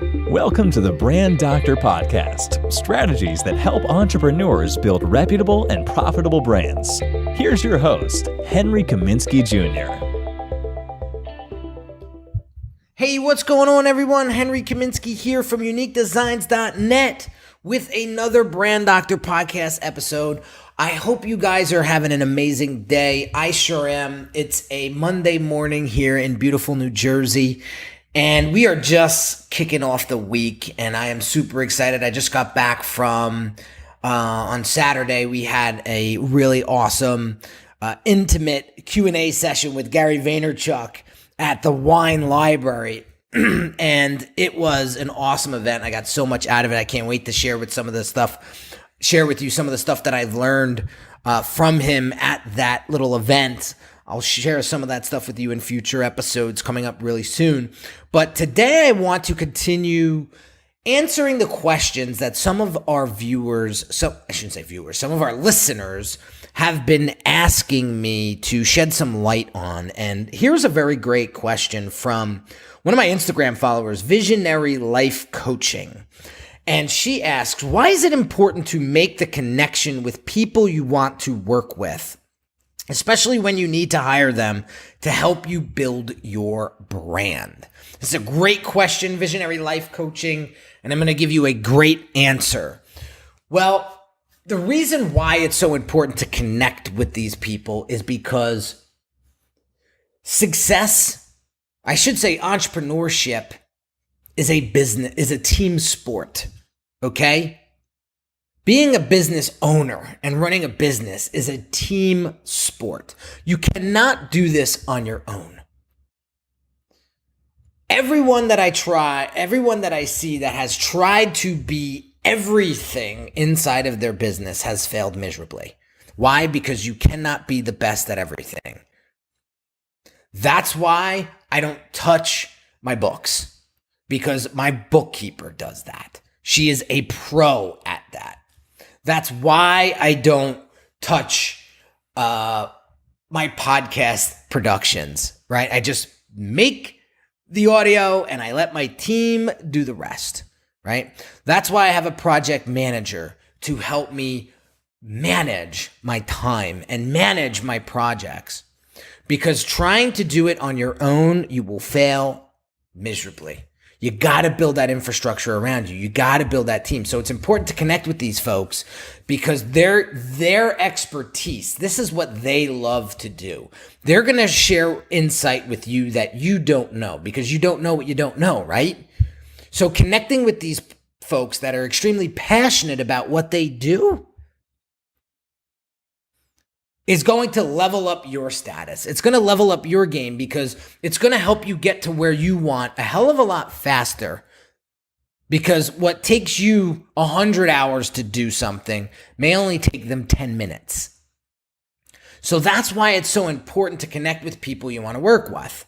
Welcome to the Brand Doctor Podcast, strategies that help entrepreneurs build reputable and profitable brands. Here's your host, Henry Kaminski Jr. Hey, what's going on, everyone? Henry Kaminski here from UniqueDesignz.net with another Brand Doctor Podcast episode. I hope you guys are having an amazing day. I sure am. It's a Monday morning here in beautiful New Jersey, and we are just kicking off the week, and I am super excited. I just got back from, on Saturday, we had a really awesome, intimate Q&A session with Gary Vaynerchuk at the Wine Library, and it was an awesome event. I got so much out of it. I can't wait to share with you some of the stuff that I've learned from him at that little event. I'll share some of that stuff with you in future episodes coming up really soon. But today I want to continue answering the questions that some of our some of our listeners have been asking me to shed some light on. And here's a very great question from one of my Instagram followers, Visionary Life Coaching. And she asks, why is it important to make the connection with people you want to work with, especially when you need to hire them to help you build your brand? This is a great question, Visionary Life Coaching, and I'm going to give you a great answer. Well, the reason why it's so important to connect with these people is because entrepreneurship is a team sport, okay? Being a business owner and running a business is a team sport. You cannot do this on your own. Everyone that I see that has tried to be everything inside of their business has failed miserably. Why? Because you cannot be the best at everything. That's why I don't touch my books, because my bookkeeper does that. She is a pro at that. That's why I don't touch my podcast productions, right? I just make the audio and I let my team do the rest, right? That's why I have a project manager to help me manage my time and manage my projects. Because trying to do it on your own, you will fail miserably. You got to build that infrastructure around you. You got to build that team. So it's important to connect with these folks because their expertise, this is what they love to do. They're going to share insight with you that you don't know because you don't know what you don't know, right? So connecting with these folks that are extremely passionate about what they do is going to level up your status. It's going to level up your game because it's going to help you get to where you want a hell of a lot faster. Because what takes you 100 hours to do something may only take them 10 minutes. So that's why it's so important to connect with people you want to work with.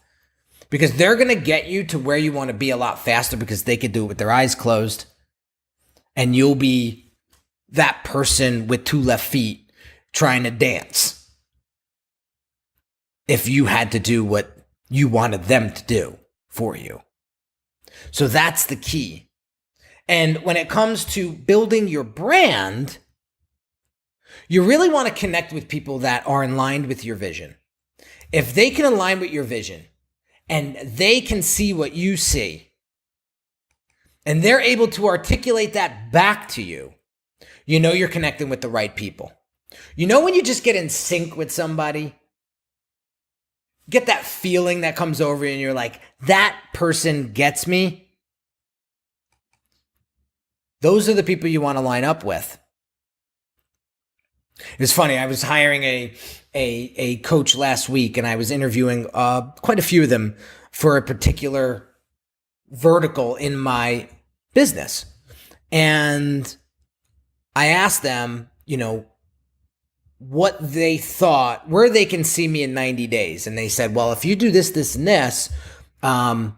Because they're going to get you to where you want to be a lot faster because they can do it with their eyes closed. And you'll be that person with two left feet trying to dance if you had to do what you wanted them to do for you. So that's the key. And when it comes to building your brand, you really want to connect with people that are in line with your vision. If they can align with your vision and they can see what you see and they're able to articulate that back to you, you know you're connecting with the right people. You know when you just get in sync with somebody, get that feeling that comes over you and you're like, that person gets me? Those are the people you want to line up with. It's funny, I was hiring a coach last week and I was interviewing quite a few of them for a particular vertical in my business. And I asked them, what they thought, where they can see me in 90 days. And they said, well, if you do this, this, and this, I'm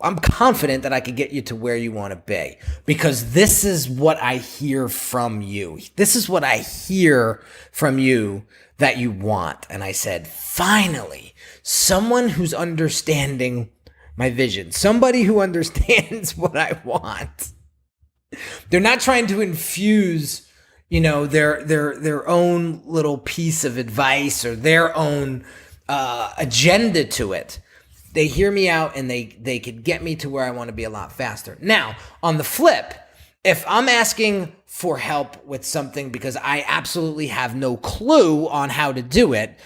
confident that I could get you to where you want to be because this is what I hear from you. This is what I hear from you that you want. And I said, finally, someone who's understanding my vision, somebody who understands what I want. They're not trying to infuse, their own little piece of advice or their own agenda to it. They hear me out and they could get me to where I want to be a lot faster. Now, on the flip, if I'm asking for help with something because I absolutely have no clue on how to do it,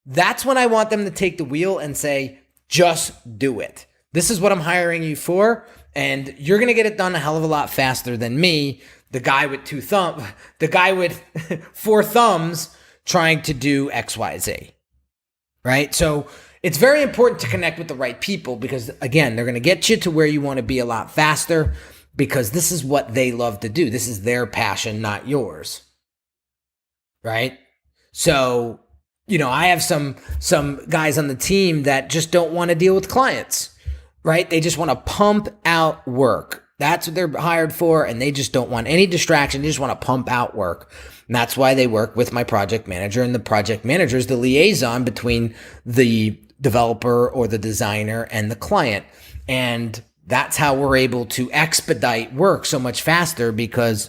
that's when I want them to take the wheel and say, just do it. This is what I'm hiring you for, and you're going to get it done a hell of a lot faster than me, the guy with four thumbs trying to do XYZ, right? So it's very important to connect with the right people because, again, they're going to get you to where you want to be a lot faster because this is what they love to do. This is their passion, not yours, right? So, I have some guys on the team that just don't want to deal with clients, right? They just want to pump out work. That's what they're hired for, and they just don't want any distraction. They just want to pump out work. And that's why they work with my project manager, and the project manager is the liaison between the developer or the designer and the client. And that's how we're able to expedite work so much faster because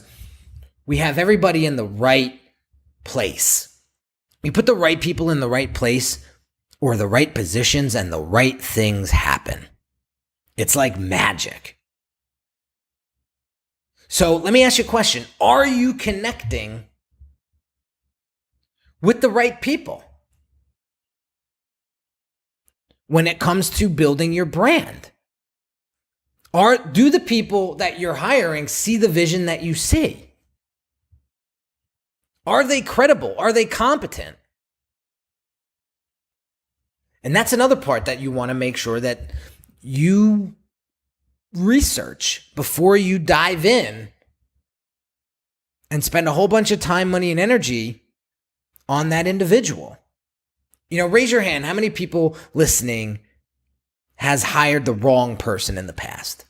we have everybody in the right place. You put the right people in the right place or the right positions and the right things happen. It's like magic. So let me ask you a question. Are you connecting with the right people when it comes to building your brand? Do the people that you're hiring see the vision that you see? Are they credible? Are they competent? And that's another part that you want to make sure that you research before you dive in and spend a whole bunch of time, money, and energy on that individual. Raise your hand. How many people listening has hired the wrong person in the past?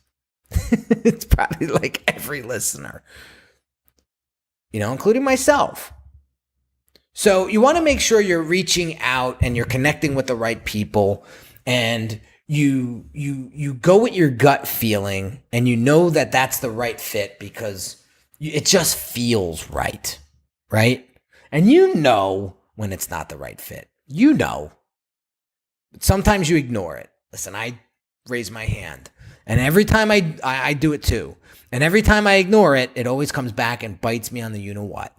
It's probably like every listener, including myself. So you want to make sure you're reaching out and you're connecting with the right people, and you go with your gut feeling, and you know that that's the right fit because it just feels right, right? And when it's not the right fit, but sometimes you ignore it. Listen, I raise my hand, and every time I do it too. And every time I ignore it, it always comes back and bites me on the you-know-what.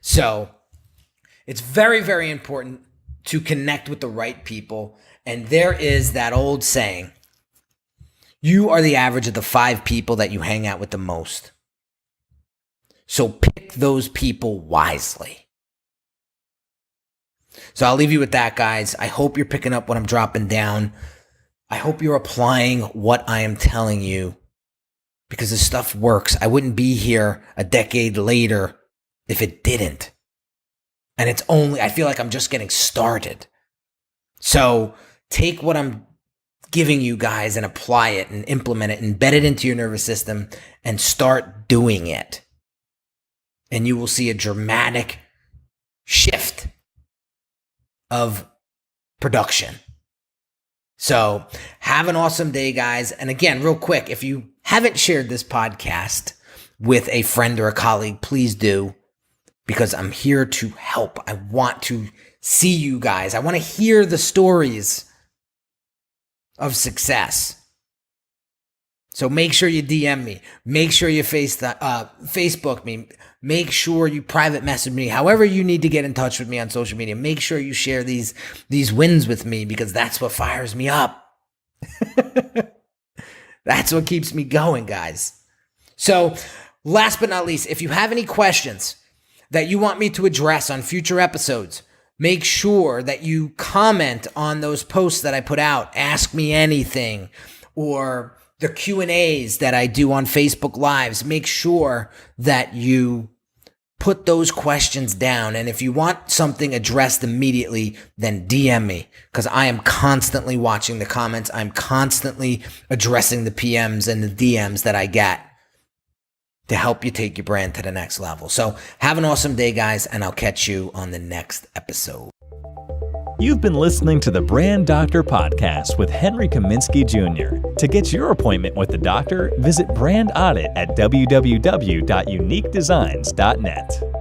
So it's very, very important to connect with the right people. And there is that old saying, you are the average of the 5 people that you hang out with the most. So pick those people wisely. So I'll leave you with that, guys. I hope you're picking up what I'm dropping down. I hope you're applying what I am telling you because this stuff works. I wouldn't be here a decade later if it didn't. And I feel like I'm just getting started. So take what I'm giving you guys and apply it and implement it, embed it into your nervous system and start doing it. And you will see a dramatic shift of production. So have an awesome day, guys. And again, real quick, if you haven't shared this podcast with a friend or a colleague, please do, because I'm here to help. I want to see you guys. I want to hear the stories of success. So make sure you DM me. Make sure you Facebook me. Make sure you private message me. However you need to get in touch with me on social media. Make sure you share these wins with me because that's what fires me up. That's what keeps me going, guys. So last but not least, if you have any questions that you want me to address on future episodes, make sure that you comment on those posts that I put out. Ask me anything, or the Q&As that I do on Facebook Lives. Make sure that you put those questions down. And if you want something addressed immediately, then DM me, because I am constantly watching the comments. I'm constantly addressing the PMs and the DMs that I get to help you take your brand to the next level. So have an awesome day, guys, and I'll catch you on the next episode. You've been listening to the Brand Doctor Podcast with Henry Kaminski Jr. To get your appointment with the doctor, visit Brand Audit at www.uniquedesignz.net.